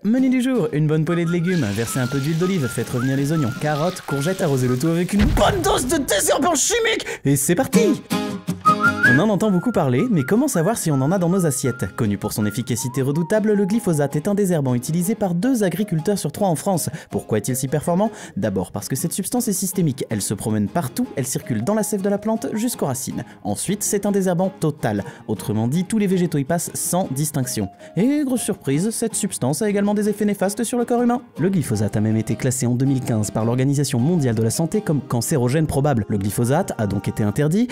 Menu du jour, une bonne pelée de légumes, versez un peu d'huile d'olive, faites revenir les oignons, carottes, courgettes, arrosez le tout avec une bonne dose de désherbant chimique, et c'est parti! On en entend beaucoup parler, mais comment savoir si on en a dans nos assiettes? Connu pour son efficacité redoutable, le glyphosate est un désherbant utilisé par 2 agriculteurs sur 3 en France. Pourquoi est-il si performant? D'abord parce que cette substance est systémique, elle se promène partout, elle circule dans la sève de la plante jusqu'aux racines. Ensuite, c'est un désherbant total, autrement dit tous les végétaux y passent sans distinction. Et grosse surprise, cette substance a également des effets néfastes sur le corps humain. Le glyphosate a même été classé en 2015 par l'Organisation mondiale de la santé comme cancérogène probable. Le glyphosate a donc été interdit.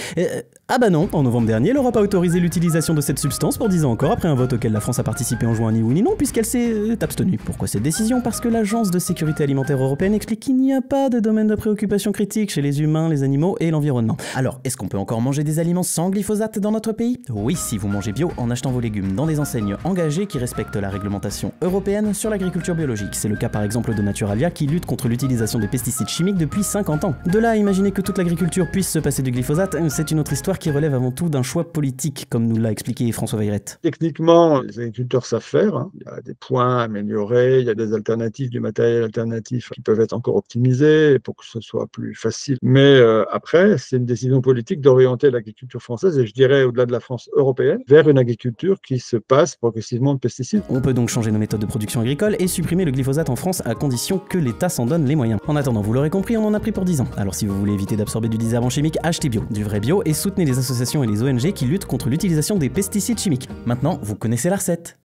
Ah bah non, en novembre dernier, l'Europe a autorisé l'utilisation de cette substance pour 10 ans encore après un vote auquel la France a participé en juin ni oui ni non puisqu'elle s'est abstenue. Pourquoi cette décision? Parce que l'Agence de sécurité alimentaire européenne explique qu'il n'y a pas de domaine de préoccupation critique chez les humains, les animaux et l'environnement. Alors, est-ce qu'on peut encore manger des aliments sans glyphosate dans notre pays? Oui, si vous mangez bio en achetant vos légumes dans des enseignes engagées qui respectent la réglementation européenne sur l'agriculture biologique. C'est le cas par exemple de Naturalia qui lutte contre l'utilisation des pesticides chimiques depuis 50 ans. De là à imaginer que toute l'agriculture puisse se passer du glyphosate, c'est une autre histoire qui relève avant tout d'un choix politique, comme nous l'a expliqué François Vayrette. Techniquement, les agriculteurs savent faire, hein. Il y a des points à améliorer, il y a des alternatives, du matériel alternatif qui peuvent être encore optimisés pour que ce soit plus facile. Mais après, c'est une décision politique d'orienter l'agriculture française, et je dirais au-delà de la France européenne, vers une agriculture qui se passe progressivement de pesticides. On peut donc changer nos méthodes de production agricole et supprimer le glyphosate en France à condition que l'État s'en donne les moyens. En attendant, vous l'aurez compris, on en a pris pour 10 ans. Alors si vous voulez éviter d'absorber du désherbant chimique, achetez bio, du vrai bio et soutenez les associations et les ONG qui luttent contre l'utilisation des pesticides chimiques. Maintenant, vous connaissez la recette.